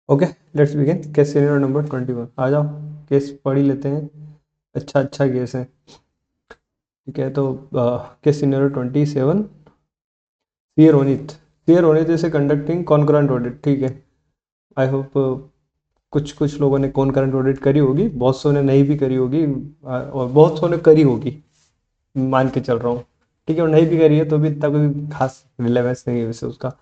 Okay, let's begin. Case scenario number 21। आ जाओ, case पढ़ ही लेते हैं। अच्छा अच्छा केस है। ठीक है, तो case scenario 27। C A Ronit is conducting concurrent audit. ठीक है, आई होप कुछ कुछ लोगों ने कॉन्करेंट ऑडिट करी होगी, बहुत सौ ने नहीं भी करी होगी, और बहुत सौ ने करी होगी, मान के चल रहा हूँ। ठीक है, और नहीं भी करी है तो भी इतना कोई खास रिलेवेंस नहीं है वैसे उसका।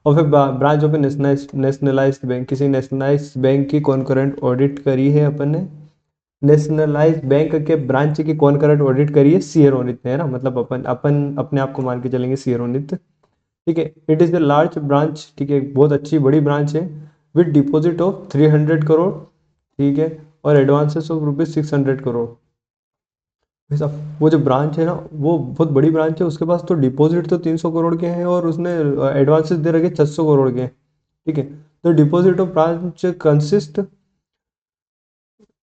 और फिर ब्रांच ऑफ नेशनलाइज्ड बैंक, किसी नेशनलाइज्ड बैंक की कॉन्करेंट ऑडिट करी है अपन ने। नेशनलाइज्ड बैंक के ब्रांच की कॉन्करेंट ऑडिट करी है सी ए रोनित ने, है ना। मतलब अपन अपन अपने आप को मान के चलेंगे सी ए रोनित। ठीक है, it is the large branch. ठीक है, बहुत अच्छी बड़ी ब्रांच है, विद डिपॉजिट ऑफ 300 करोड़। ठीक है, और एडवांसेस ऑफ ₹600 करोड़। भाई साहब, वो जो ब्रांच है ना, वो बहुत बड़ी ब्रांच है। उसके पास तो डिपॉजिट तो 300 करोड़ के हैं, और उसने एडवांसेस दे रखे 600 करोड़ के हैं। ठीक है, तो deposit of branch consist,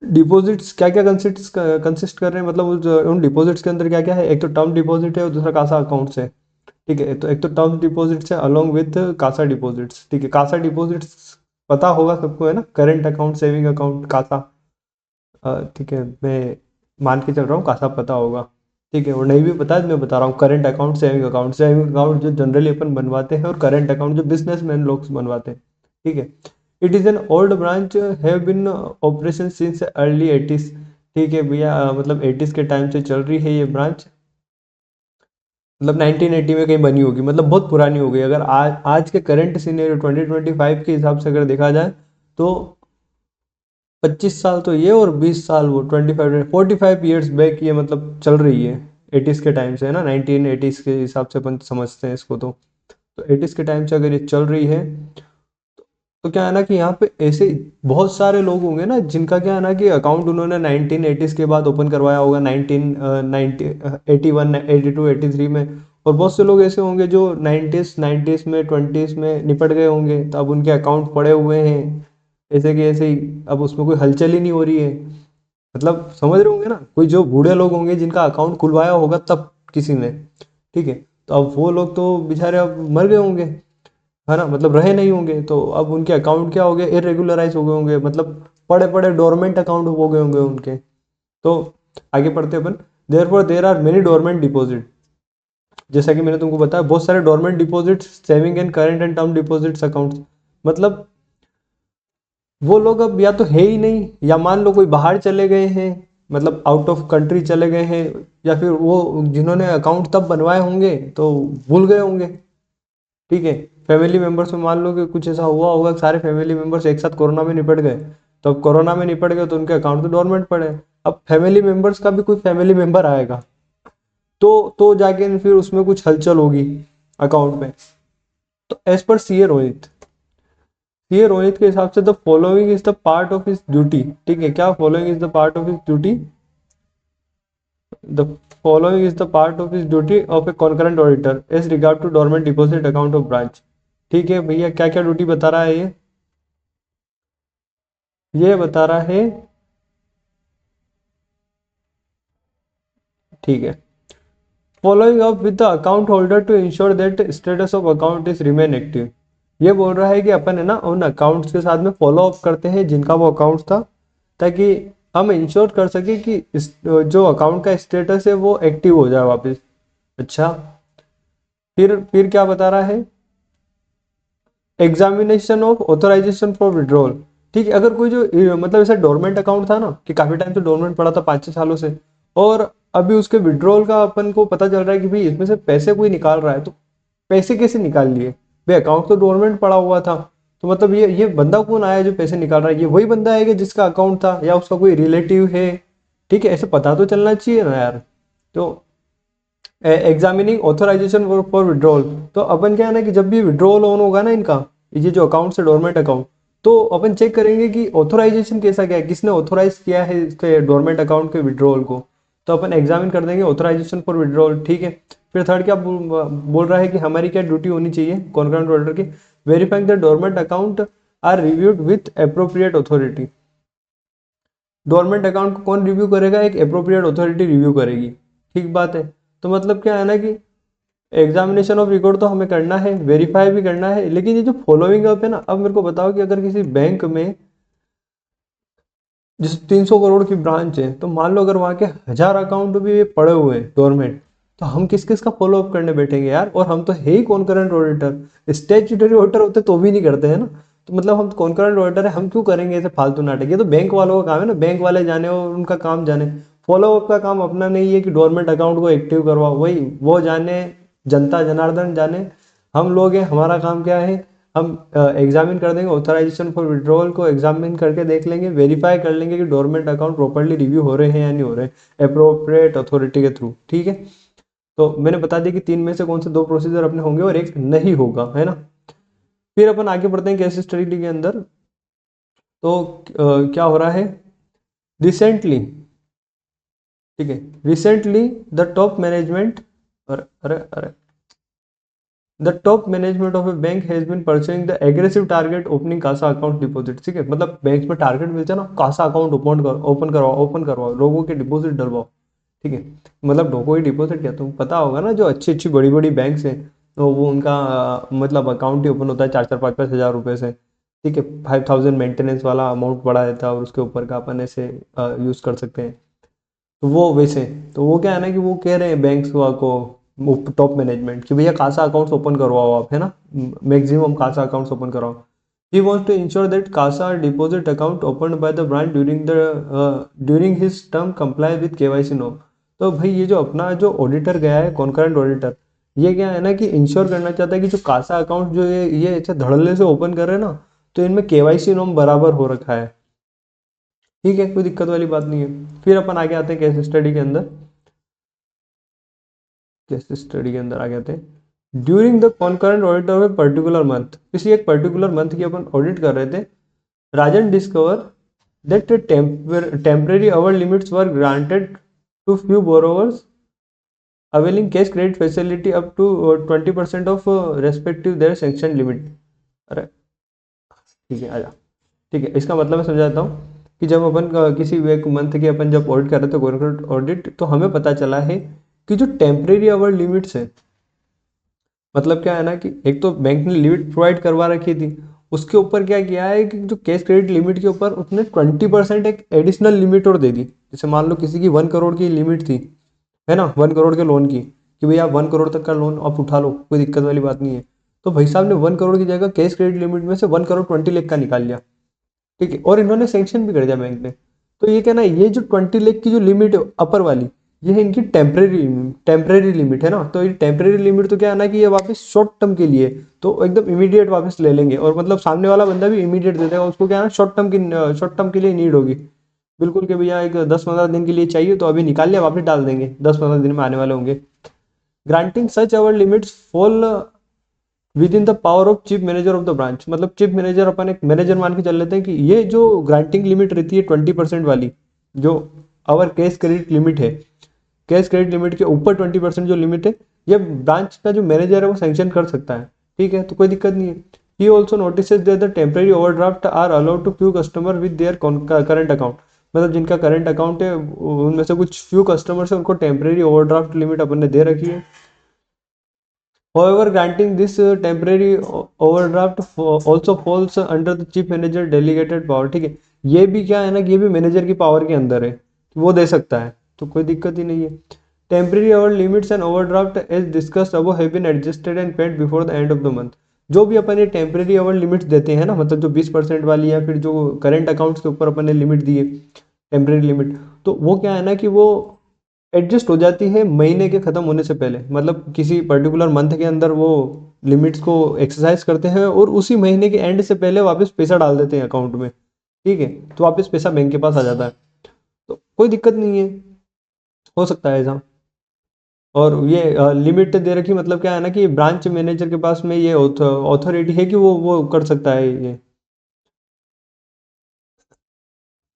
deposits क्या क्या कंसिस्ट कर रहे हैं, मतलब उन डिपॉजिट्स के अंदर क्या क्या है। एक तो टर्म डिपॉजिट है और दूसरा कासा अकाउंट्स है। ठीक है, तो एक तो टर्म डिपॉजिट्स है अलोंग विथ कासा डिपॉजिट्स। ठीक है, कासा डिपॉजिट्स पता होगा सबको, है ना, current account, saving account, CASA. ठीक है, मैं मान के चल रहा हूँ कासा पता होगा। ठीक है, और नहीं भी पता है मैं बता रहा हूँ, current account, saving account. Saving account जो जनरली अपन बनवाते हैं, और करेंट अकाउंट जो बिजनेसमैन लोग बनवाते हैं। ठीक है, it is an old branch, have been operation since early 80s। ठीक है भैया, मतलब 80s के टाइम से चल रही है ये ब्रांच। मतलब 1980 में कहीं बनी होगी, मतलब बहुत पुरानी हो गई। अगर आज के करंट सीनियर 2025 के हिसाब से अगर देखा जाए, तो 25 साल तो ये, और 20 साल वो, 45 ईयर्स बैक ये मतलब चल रही है। 80s के टाइम से, है ना, 1980s के हिसाब से अपन समझते हैं इसको। तो 80s के टाइम से अगर ये चल रही है, तो क्या है ना कि यहाँ पे ऐसे बहुत सारे लोग होंगे ना, जिनका क्या है ना कि अकाउंट उन्होंने 1980s के बाद ओपन करवाया होगा, 1981, 82, 83 में। और बहुत से लोग ऐसे होंगे जो 90s में, 20s में निपट गए होंगे, तो अब उनके अकाउंट पड़े हुए हैं ऐसे कि ऐसे ही। अब उसमें कोई हलचल ही नहीं हो रही है। मतलब समझ रहे होंगे ना, कोई जो बूढ़े लोग होंगे जिनका अकाउंट खुलवाया होगा तब किसी ने। ठीक है, तो अब वो लोग तो बेचारे अब मर गए होंगे, है ना, मतलब रहे नहीं होंगे। तो अब उनके अकाउंट क्या हो गए, इरेगुलराइज हो गए होंगे, मतलब पड़े पड़े डोरमेंट अकाउंट हो गए होंगे उनके। तो आगे पढ़ते अपन। There are many dormant deposit. जैसा कि मैंने तुमको बताया, बहुत सारे dormant deposit, saving and current and term deposits accounts. मतलब वो लोग अब या तो है ही नहीं, या मान लो कोई बाहर चले गए हैं, मतलब आउट ऑफ कंट्री चले गए हैं, या फिर वो जिन्होंने अकाउंट तब बनवाए होंगे तो भूल गए होंगे। ठीक है, फैमिली मेंबर्स में मान लो कि कुछ ऐसा हुआ होगा, सारे फैमिली मेंबर्स एक साथ कोरोना में निपट गए। तो अब कोरोना में निपट गए तो उनके अकाउंट तो डोरमेंट पड़े। अब फैमिली मेंबर्स का भी कोई फैमिली मेंबर आएगा, तो जाके फिर उसमें कुछ हलचल होगी अकाउंट में। तो एज पर सी ए रोहित के हिसाब से the following is the part of his duty. ठीक है, क्या following is the part of his duty, the following is the part of his duty of a concurrent auditor as regard to dormant deposit account of branch. ठीक है भैया, क्या क्या duty बता रहा है ये बता रहा है। ठीक है, following up with the account holder to ensure that status of account is remain active. ये बोल रहा है कि अपन है ना उन अकाउंट्स के साथ में फॉलो अप करते हैं जिनका वो अकाउंट था, ताकि हम इंश्योर कर सके कि जो अकाउंट का स्टेटस है वो एक्टिव हो जाए वापस। अच्छा, फिर क्या बता रहा है, examination of authorisation for withdrawal. ठीक है, अगर कोई जो मतलब ऐसा डोरमेंट अकाउंट था ना, कि काफी टाइम से डोरमेंट पड़ा था, 5-6 सालों से, और अभी उसके विड्रॉल का अपन को पता चल रहा है कि भाई इसमें से पैसे कोई निकाल रहा है, तो पैसे कैसे निकाल लिए भाई, अकाउंट तो डोरमेंट पड़ा हुआ था। तो मतलब ये बंदा कौन आया जो पैसे निकाल रहा है, ये वही बंदा है कि जिसका अकाउंट था, या उसका कोई रिलेटिव है। ठीक है, ऐसे पता तो चलना चाहिए ना यार। तो एग्जामिनिंग ऑथराइजेशन फॉर विड्रॉल, तो अपन क्या है ना कि जब भी विड्रॉल ऑन होगा ना इनका, ये जो अकाउंट है डोरमेंट अकाउंट, तो अपन चेक करेंगे कि ऑथराइजेशन कैसा क्या है, किसने ऑथोराइज किया है इसके डोरमेंट अकाउंट के विड्रॉल को। तो अपन एग्जामिन कर देंगे ऑथराइजेशन फॉर विड्रॉल। ठीक है, फिर थर्ड क्या बोल रहा है कि हमारी क्या ड्यूटी होनी चाहिए कॉन्करेंट ऑर्डर की, verifying the dormant account are reviewed with appropriate authority. Dormant account को कौन रिव्यू करेगा, एक अप्रोप्रिएट अथॉरिटी रिव्यू करेगी। ठीक बात है। तो मतलब क्या है ना कि एग्जामिनेशन ऑफ रिकॉर्ड तो हमें करना है, वेरीफाई भी करना है, लेकिन ये जो फॉलोइंग अप है ना, अब मेरे को बताओ कि अगर किसी बैंक में जैसे 300 करोड़ की ब्रांच है, तो मान लो अगर वहाँ के 1000 अकाउंट भी पड़े हुए हैं डोरमेंट, तो हम किस किस का फॉलो अप करने बैठेंगे यार। और हम तो है ही कॉन्करेंट ऑडिटर, स्टेच्यूटरी ऑडिटर होते तो भी नहीं करते हैं ना। तो मतलब हम कॉन्करेंट ऑडिटर है, हम क्यों करेंगे ऐसे फालतू नाटक। ये तो बैंक वालों का काम है ना, बैंक वाले जाने और उनका काम जाने। फॉलो अप का काम अपना नहीं है कि डोरमेंट अकाउंट को एक्टिव करवाओ, वही वो जाने, जनता जनार्दन जाने। हम लोग हैं, हमारा काम क्या है, हम एग्जामिन कर देंगे, ऑथराइजेशन फॉर विड्रॉल को एग्जामिन करके देख लेंगे, वेरीफाई कर लेंगे कि डोरमेंट अकाउंट प्रॉपर्ली रिव्यू हो रहे हैं या नहीं हो रहे हैं अप्रोप्रिएट अथॉरिटी के थ्रू। ठीक है, तो मैंने बता दिया कि तीन में से कौन से दो प्रोसीजर अपने होंगे और एक नहीं होगा, है ना। फिर अपन आगे बढ़ते हैं केस स्टडी के अंदर। तो क्या हो रहा है रिसेंटली, ठीक है, रिसेंटली द टॉप मैनेजमेंट, अरे अरे अरे, the top management of a bank has been pursuing the aggressive target opening CASA account deposit. ठीक है, मतलब बैंक में टारगेट मिलता है ना, कासा अकाउंट ओपन करवाओ, लोगों के डिपॉजिट डलवाओ। ठीक है, मतलब लोगों की डिपॉजिट क्या, तुम पता होगा ना, जो अच्छी अच्छी बड़ी बड़ी बैंक्स हैं, तो वो उनका मतलब अकाउंट ही ओपन होता है 4-4 5-5 हज़ार रुपये से। ठीक है, 5000 मेंटेनेंस वाला अमाउंट पड़ा रहता है और उसके ऊपर का अपन ऐसे यूज़ कर सकते हैं। तो वो वैसे, तो वो क्या है ना कि वो कह रहे हैं बैंक्स को, टॉप मैनेजमेंट, कि भैया कासा अकाउंट्स ओपन करवाओ आप, है ना, मैक्सिमम कासा अकाउंट्स ओपन कराओ। He wants to ensure that CASA deposit account open by the branch during his term comply with KYC no. तो भाई ये जो अपना जो ऑडिटर गया है, कॉन्करेंट ऑडिटर, ये क्या है ना कि इंश्योर करना चाहता है कि जो कासा अकाउंट जो ये अच्छा धड़ल्ले से ओपन कर रहे हैं ना, तो इनमें केवाईसी नॉर्म बराबर हो रखा है। ठीक है, कोई दिक्कत वाली बात नहीं है। फिर अपन आगे आते हैं केस स्टडी के अंदर। केस स्टडी के अंदर आगे आते हैं, during the concurrent audit of a particular month, किसी एक पर्टिकुलर मंथ की अपन ऑडिट कर रहे थे, Rajan discover that temporary our limits were granted to few borrowers availing cash credit facility up to 20% of respective their sanction limit. अरे ठीक है, आजा। ठीक है, इसका मतलब मैं समझाता हूँ कि जब अपन किसी एक मंथ की अपन जब ऑडिट कर रहे थे, कॉर्पोरेट ऑडिट, तो हमें पता चला है कि जो टेम्परेरी अवर लिमिट्स है, मतलब क्या है ना कि एक तो बैंक ने लिमिट प्रोवाइड करवा रखी थी, उसके ऊपर क्या किया है कि जो कैश क्रेडिट लिमिट के ऊपर उसने 20% एक एडिशनल लिमिट और दे दी। जैसे मान लो किसी की 1 करोड़ की लिमिट थी, है ना, 1 करोड़ के लोन की, कि भैया आप 1 करोड़ तक का लोन आप उठा लो, कोई दिक्कत वाली बात नहीं है। तो भाई साहब ने 1 करोड़ की जगह कैश क्रेडिट लिमिट में से 1 करोड़ 20 लाख का निकाल लिया। ठीक है, और इन्होंने सेंक्शन भी कर दिया बैंक ने। तो ये क्या ना, ये जो 20 लाख की जो लिमिट है अपर वाली, ये है इनकी टेम्परेरी लिमिट, है ना। तो ये टेम्परेरी लिमिट तो क्या है ना कि ये वापस शॉर्ट टर्म के लिए, तो एकदम इमीडिएट वापस ले लेंगे, और मतलब सामने वाला बंदा भी इमीडिएट दे देगा, उसको क्या है ना शॉर्ट टर्म के लिए नीड होगी। बिल्कुल कि भैया एक 10-15 दिन के लिए चाहिए, तो अभी निकाल लिया वापस डाल देंगे, 10-15 दिन में आने वाले होंगे। Granting such our limits fall with in the power of chief manager of the branch. मतलब चीफ मैनेजर, अपन एक मैनेजर मान के चल लेते हैं कि ये जो ग्रांटिंग लिमिट रहती है 20% वाली, जो आवर कैश क्रेडिट लिमिट है, कैश क्रेडिट लिमिट के ऊपर 20% जो लिमिट है, ये ब्रांच का जो मैनेजर है वो सैंक्शन कर सकता है। ठीक है, तो कोई दिक्कत नहीं है। He also notices that the temporary overdraft are allowed to few customer with their current account. मतलब जिनका करंट अकाउंट है उनमें से कुछ फ्यू कस्टमर्स है, उनको टेम्परेरी ओवरड्राफ्ट लिमिट अपन ने दे रखी है। However, granting this temporary overdraft also falls under the chief manager delegated power। ठीक है, ये भी क्या है ना कि ये भी मैनेजर की पावर के अंदर है, वो दे सकता है, तो कोई दिक्कत ही नहीं है। Temporary over limits and overdraft as discussed above have been adjusted and paid before the end of the month. जो भी अपन ये टेम्परेरी ओवर लिमिट्स देते हैं ना, मतलब जो 20% वाली या फिर जो करंट अकाउंट्स के ऊपर अपन ने लिमिट दी है, टेम्परेरी लिमिट, तो वो क्या है ना कि वो एडजस्ट हो जाती है महीने के ख़त्म होने से पहले। मतलब किसी पर्टिकुलर मंथ के अंदर वो लिमिट्स को एक्सरसाइज करते हैं और उसी महीने के एंड से पहले वापस पैसा डाल देते हैं अकाउंट में। ठीक है, तो वापस पैसा बैंक के पास आ जाता है, तो कोई दिक्कत नहीं है, हो सकता है ऐसा। और ये लिमिट दे रखी, मतलब क्या है ना कि ब्रांच मैनेजर के पास में ये ऑथोरिटी है कि वो कर सकता है ये।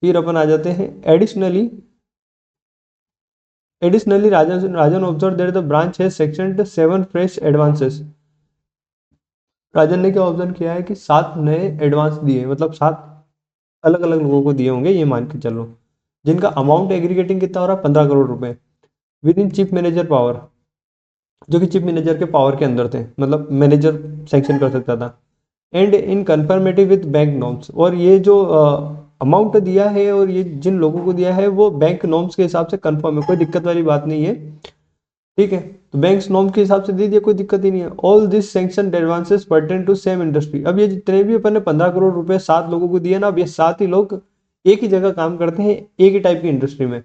फिर अपन आ जाते हैं additionally Rajan observe that the branch has sanctioned 7 fresh advances. Rajan ने क्या ऑब्जर्व किया है कि 7 नए एडवांस दिए, मतलब 7 अलग अलग लोगों को दिए होंगे, ये मान के चलो, जिनका अमाउंट एग्रीगेटिंग कितना हो रहा है, 15 करोड़ रुपए, with in chief manager power. जो कि चीफ मैनेजर के पावर के अंदर थे, मतलब मैनेजर सैंक्शन कर सकता था। And in confirmative with bank norms, और ये जो अमाउंट दिया है और ये जिन लोगों को दिया है वो बैंक नॉर्म्स के हिसाब से कंफर्म है, कोई दिक्कत वाली बात नहीं है। ठीक है, तो बैंक नॉर्म के हिसाब से दे दिया, कोई दिक्कत ही नहीं है। All this sanction advances pertain to same industry. अब ये जितने भी अपन ने 15 करोड़ रुपए 7 लोगों को दिए ना, अब ये 7 ही लोग एक ही जगह काम करते हैं, एक ही टाइप की इंडस्ट्री में।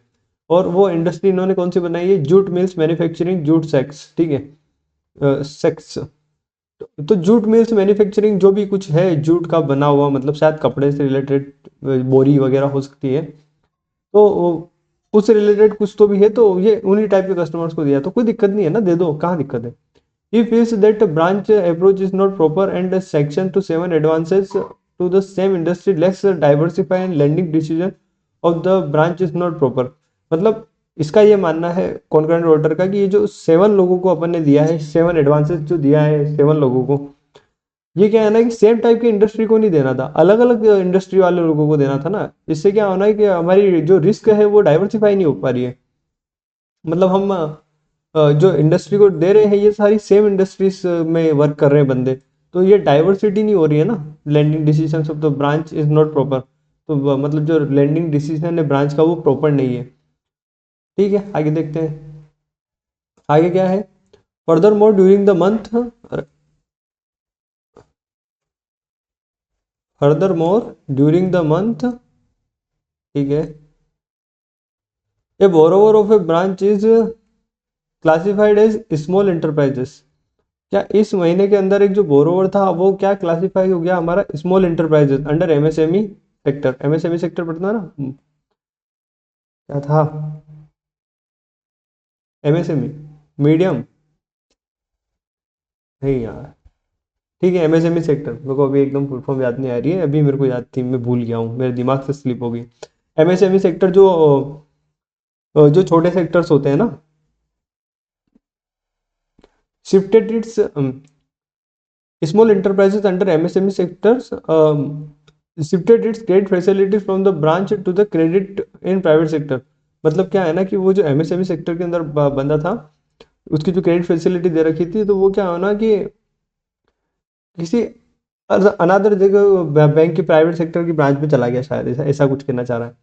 और वो इंडस्ट्री इन्होंने कौन सी बनाई है? Jute mills manufacturing jute sex, ठीक है, सेक्स। तो जूट मिल्स मैन्युफैक्चरिंग जो भी कुछ है जूट का बना हुआ, मतलब शायद कपड़े से रिलेटेड बोरी वगैरह हो सकती है, तो उससे रिलेटेड कुछ तो भी है, तो ये उन्हीं टाइप के कस्टमर्स को दिया, तो कोई दिक्कत नहीं है ना, दे दो, कहाँ दिक्कत है। He feels that branch approach is not proper and section to 7 advances to the same industry less diversify and lending decision of the branch is not proper। मतलब इसका ये मानना है कॉन्करेंट वोटर का कि ये जो 7 लोगों को अपन ने दिया है, 7 एडवांसेस जो दिया है 7 लोगों को, ये क्या है ना कि सेम टाइप की इंडस्ट्री को नहीं देना था, अलग अलग इंडस्ट्री वाले लोगों को देना था ना। इससे क्या होना है कि हमारी जो रिस्क है वो डाइवर्सिफाई नहीं हो पा रही है। मतलब हम जो इंडस्ट्री को दे रहे हैं ये सारी सेम इंडस्ट्रीज में वर्क कर रहे हैं बंदे, तो ये डाइवर्सिटी नहीं हो रही है ना। Lending decision of the branch is not proper, तो मतलब जो लैंडिंग डिसीजन है ब्रांच का वो प्रॉपर नहीं है। ठीक है, आगे देखते हैं, आगे क्या है। Furthermore during the month, furthermore during the month, ठीक है, a borrower of a branch is classified as small enterprises. क्या इस महीने के अंदर एक जो बोरोवर था वो क्या क्लासिफाई हो गया हमारा small enterprises under MSME sector. MSME sector पढ़ना ना, क्या था? एमएसएमई मीडियम, नहीं यार। ठीक है, एमएसएमई सेक्टर, मेरे को अभी एकदम फुल फॉर्म याद नहीं आ रही है, अभी मेरे को याद थी, मैं भूल गया हूँ, मेरे दिमाग से स्लिप हो गई। एमएसएमई सेक्टर जो जो छोटे सेक्टर्स होते हैं ना, shifted it's small enterprises under MSME sectors shifted its credit facilities from the branch to the credit in private sector। मतलब क्या है ना कि वो जो एमएसएमई सेक्टर के अंदर बंदा था, उसकी जो क्रेडिट फैसिलिटी दे रखी थी, तो वो क्या होना कि किसी अनादर जगह बैंक की प्राइवेट सेक्टर की ब्रांच में चला गया शायद, ऐसा ऐसा कुछ कहना चाह रहा है।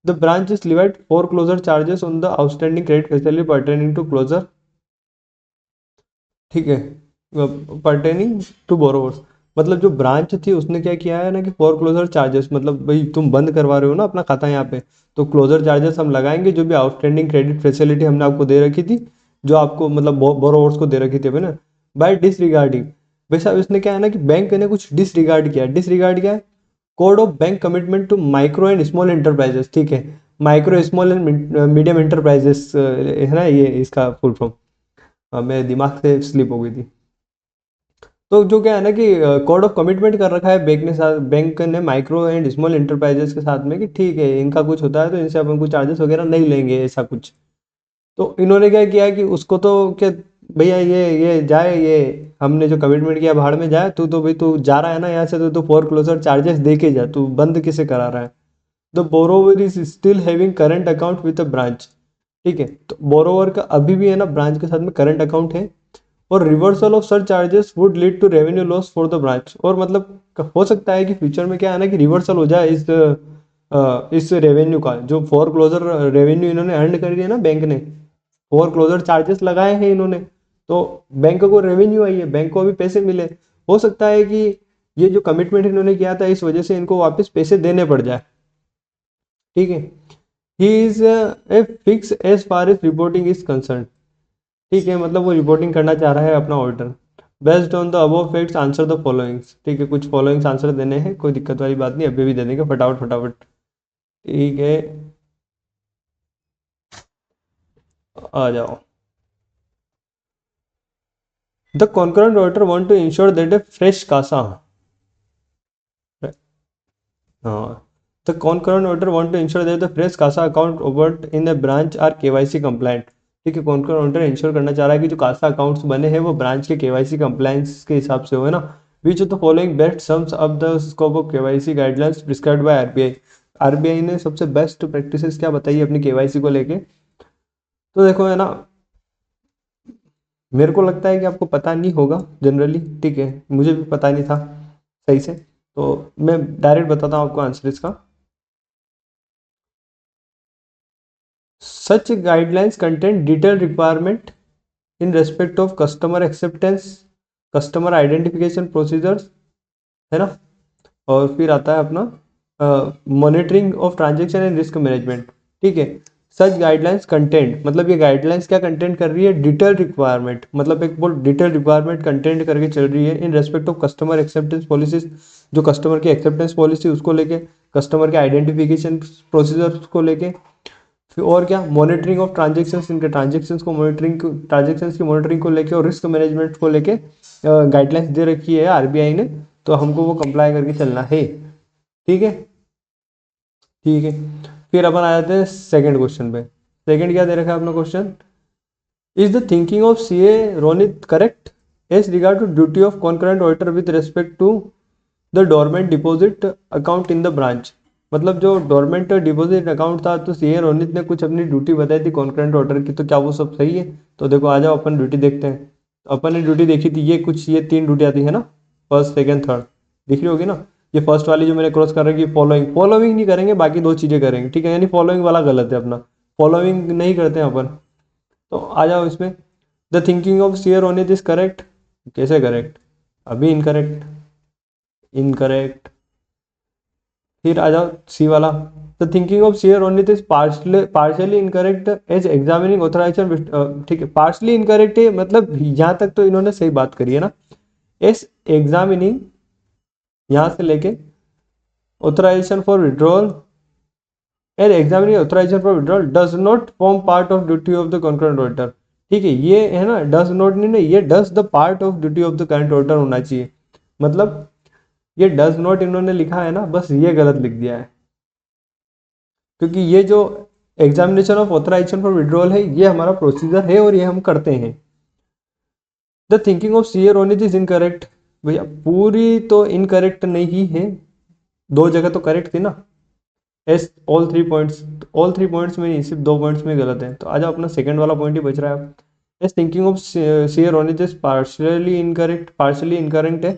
The branch is levied for closure charges on the outstanding credit facility pertaining to closure, ठीक है, पर्टेनिंग टू बोरोवर्स। मतलब जो ब्रांच थी उसने क्या किया है ना कि फॉर क्लोजर चार्जेस, मतलब भाई तुम बंद करवा रहे हो ना अपना खाता यहाँ पे, तो क्लोजर चार्जेस हम लगाएंगे, जो भी आउटस्टैंडिंग क्रेडिट फैसिलिटी हमने आपको दे रखी थी, जो आपको मतलब बोरोवर्स को दे रखी थी अभी ना, बाय डिसरिगार्डिंग। वैसा इसने क्या है ना कि बैंक ने कुछ डिसरिगार्ड किया। डिसरिगार्ड क्या है? Code of bank commitment to micro and small enterprises, ठीक है, micro small and medium enterprises है ना ये इसका फुल फॉर्म, मेरे दिमाग से स्लिप हो गई थी। तो जो क्या है ना कि कोड ऑफ कमिटमेंट कर रखा है बैंक ने, साथ बैंक ने माइक्रो एंड स्मॉल इंटरप्राइजेस के साथ में कि ठीक है इनका कुछ होता है तो इनसे अपन कुछ चार्जेस वगैरह नहीं लेंगे, ऐसा कुछ। तो इन्होंने क्या किया कि उसको तो क्या, भैया ये जाए, ये हमने जो कमिटमेंट किया भाड़ में जाए, तू तो भाई तू जा रहा है ना यहाँ से, तो तू फोर क्लोजर चार्जेस दे के जा, तू बंद किसे करा रहा है। The borrower is still having current account with a branch, ठीक है, तो बोरोवर का अभी भी है ना ब्रांच के साथ में करंट अकाउंट है, और reversal of surcharges would lead to revenue loss for the branch. और मतलब हो सकता है कि फ्यूचर में क्या है ना कि रिवर्सल हो जाए इस रेवेन्यू का, जो फॉर क्लोजर रेवेन्यू इन्होंने अर्न कर दिया ना बैंक ने, फॉर क्लोजर चार्जेस लगाए हैं इन्होंने, तो बैंक को रेवेन्यू आई है, बैंक को अभी पैसे मिले। हो सकता है कि ये जो कमिटमेंट इन्होंने किया था इस वजह से इनको वापस पैसे देने पड़ जाए। ठीक है, he is a fix as far as reporting is concern, ठीक है, मतलब वो रिपोर्टिंग करना चाह रहा है अपना order. Based on the above facts answer the followings, ठीक है, कुछ फॉलोइंग्स आंसर देने हैं, कोई दिक्कत वाली बात नहीं, अभी भी दे देंगे फटाफट फटाफट। ठीक है, आ जाओ। The concurrent order want to ensure that a fresh CASA, हाँ, the concurrent order want to ensure that the fresh CASA account opened in the branch are KYC compliant. ठीक है, कॉन्करेंट ऑर्डर इंश्योर करना चाह रहा है कि जो Kasa accounts बने हैं वो ब्रांच के केवाईसी कंप्लायंस के हिसाब से हो, है ना। विच of the following best sums up the scope of KYC guidelines prescribed by RBI. RBI ने सबसे बेस्ट प्रैक्टिसेस क्या बताई अपनी केवाईसी को लेके, तो देखो है ना, मेरे को लगता है कि आपको पता नहीं होगा जनरली, ठीक है, मुझे भी पता नहीं था सही से, तो मैं डायरेक्ट बताता हूँ आपको आंसर इसका। सच guidelines content detail requirement in respect of customer acceptance, customer identification procedures, है ना, और फिर आता है अपना monitoring of transaction and risk management, ठीक है। सच गाइडलाइंस कंटेंट मतलब ये गाइडलाइंस क्या कंटेंट कर रही है, डिटेल रिक्वायरमेंट, मतलब एक बहुत डिटेल रिक्वायरमेंट कंटेंट करके चल रही है in respect of customer acceptance policies, जो कस्टमर की एक्सेप्टेंस पॉलिसी उसको लेके, कस्टमर के आइडेंटिफिकेशन प्रोसीजर को लेके, फिर और क्या, मॉनिटरिंग ऑफ ट्रांजेक्शन्स, इनके ट्रांजेक्शन्स को मॉनिटरिंग, ट्रांजेक्शन्स की मॉनिटरिंग को लेके, और रिस्क मैनेजमेंट को लेके गाइडलाइंस दे रखी है आरबीआई ने, तो हमको वो कंप्लाई करके चलना है, ठीक है। ठीक है, फिर अपन आ जाते हैं सेकंड क्वेश्चन पे। सेकंड क्या दे रखा है अपना question, is the thinking of CA Ronit correct as regard to duty of concurrent auditor with respect to the dormant deposit account in the branch. मतलब जो डोरमेंट डिपॉजिट अकाउंट था, तो सीए रोनित ने कुछ अपनी ड्यूटी बताई थी कॉन्करेंट ऑर्डर की, तो क्या वो सब सही है? तो देखो आ जाओ अपन ड्यूटी देखते हैं। तो अपन ने ड्यूटी देखी थी, ये कुछ ये तीन ड्यूटी आती है ना, फर्स्ट सेकंड थर्ड, दिख रही होगी ना। ये फर्स्ट वाली जो मैंने क्रॉस कर रखी है, फॉलोइंग, फॉलोइंग नहीं करेंगे, बाकी दो चीज़ें करेंगे, ठीक है, यानी फॉलोइंग वाला गलत है अपना, फॉलोइंग नहीं करते हैं अपन। तो आ जाओ इसमें, the thinking of CA Ronit is correct, कैसे करेक्ट, अभी इनकरेक्ट, इनकरेक्ट। फिर आ जाओ सी वाला, the thinking of CA Ronit is partially incorrect as examining authorization, ठीक है, पार्शियली इनकरेक्ट है, मतलब यहाँ तक तो इन्होंने सही बात करी है ना, एस एग्जामिनिंग यहाँ से लेके authorization for withdrawal, as examining authorization for withdrawal does not form part of duty of the concurrent auditor, ठीक है, ये है ना, डज नॉट नहीं ना, ये does the part of duty of the current auditor होना चाहिए, मतलब ये डज नॉट इन्होंने लिखा है ना, बस ये गलत लिख दिया है, क्योंकि ये जो examination of authorisation for withdrawal है, ये हमारा प्रोसीजर है और ये हम करते हैं। The thinking of C A Ronit is incorrect, भैया पूरी तो इनकरेक्ट नहीं है, दो जगह तो करेक्ट थी ना, एस ऑल थ्री पॉइंट्स में नहीं, सिर्फ दो पॉइंट्स में गलत है, तो आज अपना सेकंड वाला पॉइंट ही बच रहा है अब। As thinking of C A Ronit is partially incorrect है।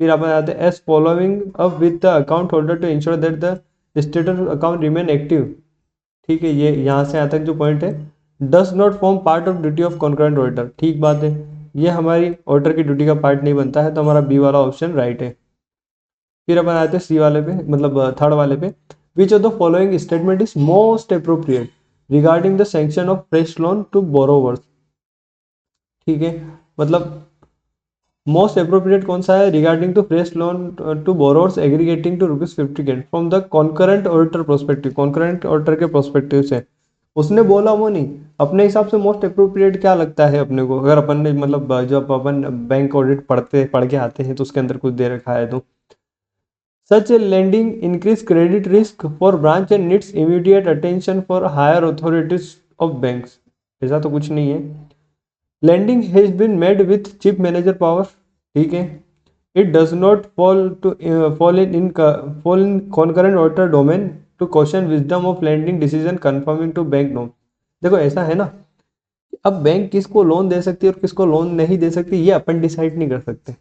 फिर अपन आते हैं as following up with the account holder to ensure that the status account remain active, ठीक है, ये यहाँ से यहाँ तक जो पॉइंट है, does not form part of duty of concurrent auditor, ठीक बात है, ये हमारी ऑडिटर की ड्यूटी का पार्ट नहीं बनता है, तो हमारा बी वाला ऑप्शन राइट है। फिर अपन आते हैं सी वाले पे, मतलब थर्ड वाले पे, which of the following statement is most appropriate regarding the sanction of fresh loan to borrowers, ठीक है, मतलब मोस्ट अप्रोप्रिएट कौन सा है, regarding to fresh loan to borrowers aggregating to ₹50 from the concurrent auditor prospective, concurrent auditor के prospective से, उसने बोला वो नहीं, अपने हिसाब से मोस्ट अप्रोप्रिएट क्या लगता है अपने को, अगर अपन ने मतलब जब अपन बैंक ऑडिट पढ़ के आते हैं तो उसके अंदर कुछ दे रखा है तो, such a lending increase credit risk for branch and needs immediate attention for higher authorities of banks, ऐसा तो कुछ नहीं है। Lending has been made with chief manager power, ठीक है, it does not fall in concurrent auditor domain to question wisdom of lending decision conforming to bank norm. देखो ऐसा है ना, अब बैंक किसको लोन दे सकती है और किसको लोन नहीं दे सकती, ये अपन डिसाइड नहीं कर सकते,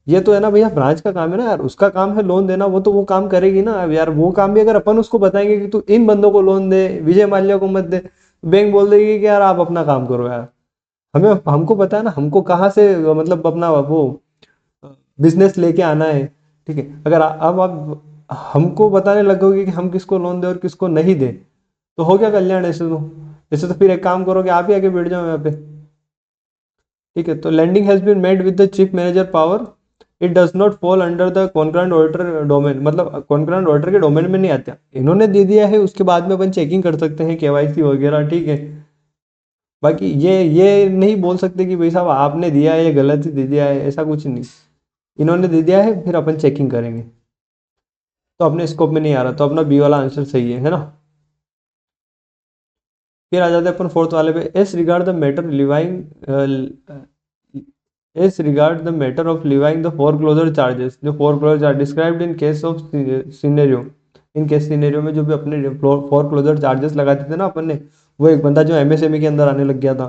ये तो है ना भैया ब्रांच का काम है ना यार, उसका काम है लोन देना, वो तो वो काम करेगी ना। अब यार वो काम भी अगर अपन उसको बताएंगे कि तू इन बंदों को लोन दे, विजय माल्या को मत दे, बैंक बोल देगी कि यार आप अपना काम करो यार, हमें हमको पता है ना हमको कहाँ से मतलब अपना वो बिजनेस लेके आना है, ठीक है, अगर अब आप हमको बताने लगोगे कि हम किसको लोन दे और किसको नहीं दे, तो हो गया कल्याण ऐसे तो फिर एक काम करोगे आप ही आके बैठ जाओ यहाँ पे, ठीक है। तो lending has been made with the chief manager power, it does not fall under the concurrent auditor domain, मतलब कॉन्करेंट ऑडिटर के डोमेन में नहीं आता, इन्होंने दे दिया है, उसके बाद में अपन चेकिंग कर सकते हैं केवाईसी वगैरह, ठीक है। बाकी ये नहीं बोल सकते कि भाई साहब आपने दिया है ये गलत ही दे दिया है, ऐसा कुछ नहीं, इन्होंने दे दिया है फिर अपन चेकिंग करेंगे, तो अपने स्कोप में नहीं आ रहा, तो अपना बी वाला आंसर सही है ना। फिर आ जाते हैं अपन फोर्थ वाले पे, as regard the matter levying, as regard the matter of levying the foreclosure charges, जो foreclosure charge described in case of scenario, in case scenario में जो भी अपने फोरक्लोजर चार्जेस लगाते थे ना अपन ने, वो एक बंदा जो एमएसएमई के अंदर आने लग गया था,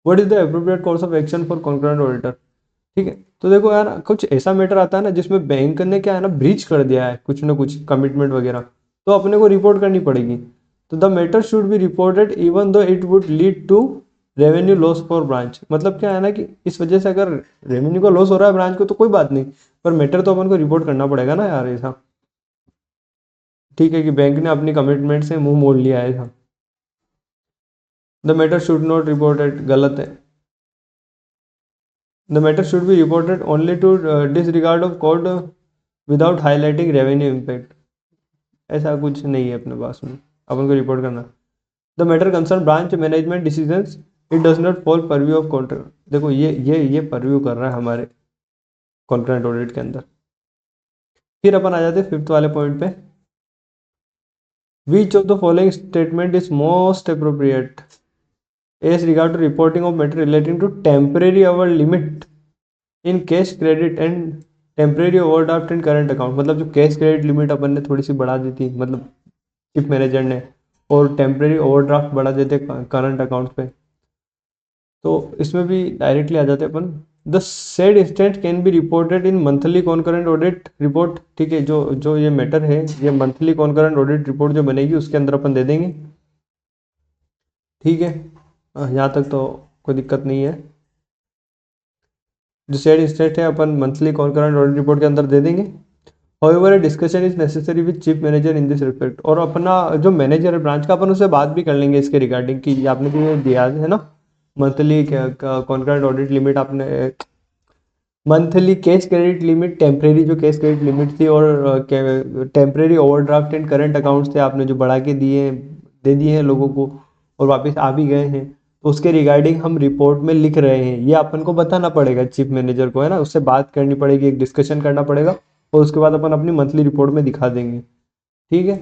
what is the appropriate course of action for concurrent auditor. ठीक है, तो देखो यार कुछ ऐसा मैटर आता है ना जिसमें बैंक ने क्या है ना ब्रीच कर दिया है कुछ ना कुछ कमिटमेंट वगैरह, तो अपने को रिपोर्ट करनी पड़ेगी। तो the matter should be reported even though it would lead to revenue loss for branch. मतलब क्या है ना कि इस वजह से अगर रेवेन्यू का लॉस हो रहा है ब्रांच को तो कोई बात नहीं, पर मैटर तो अपन को रिपोर्ट करना पड़ेगा ना यार ऐसा। ठीक है कि बैंक ने अपनी कमिटमेंट से मुंह मोड़ लिया है ऐसा। The matter should not reported, गलत है। The matter should be reported only to disregard of court without highlighting revenue impact. ऐसा कुछ नहीं है अपने पास में, अपन को रिपोर्ट करना। The matter concern branch management decisions, it does not fall purview of contract. देखो ये परव्यू कर रहा है हमारे कॉन्करेंट ऑडिट के अंदर। फिर अपन आ जाते हैं फिफ्थ वाले पॉइंट पे। Which of the following statement is most appropriate as regard to reporting of matter relating to temporary over limit in cash credit and temporary overdraft in current account. मतलब जो कैश क्रेडिट लिमिट अपन ने थोड़ी सी बढ़ा दी थी, मतलब chief manager ने, और temporary overdraft बढ़ा देते करंट अकाउंट पे, तो इसमें भी डायरेक्टली आ जाते अपन। The said instance can be reported in monthly concurrent audit report. ठीक है, जो जो ये मैटर है ये मंथली कॉन्करेंट ऑडिट रिपोर्ट जो बनेगी उसके अंदर अपन दे देंगे। ठीक है, यहाँ तक तो कोई दिक्कत नहीं है। जो सेड इंस्टेंट है अपन मंथली कॉन्करेंट ऑडिट रिपोर्ट के अंदर दे देंगे। However discussion is necessary with chief manager in this respect. और अपना जो मैनेजर है ब्रांच का अपन उससे बात भी कर लेंगे इसके रिगार्डिंग कि आपने जो ये दिया है ना मंथली कॉन्करेंट ऑडिट लिमिट, आपने monthly cash credit limit, temporary जो कैश क्रेडिट लिमिट थी और temporary overdraft and current accounts थे आपने जो बढ़ा के दिए दे दिए हैं लोगों को और वापस आ भी गए हैं, तो उसके रिगार्डिंग हम रिपोर्ट में लिख रहे हैं। ये अपन को बताना पड़ेगा चीफ मैनेजर को, है ना, उससे बात करनी पड़ेगी, एक डिस्कशन करना पड़ेगा और उसके बाद अपन अपनी मंथली रिपोर्ट में दिखा देंगे। ठीक है,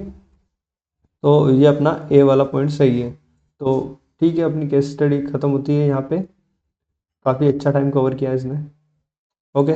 तो ये अपना ए वाला पॉइंट सही है। तो ठीक है, अपनी केस स्टडी खत्म होती है यहाँ पे। काफ़ी अच्छा टाइम कवर किया है इसने। ओके।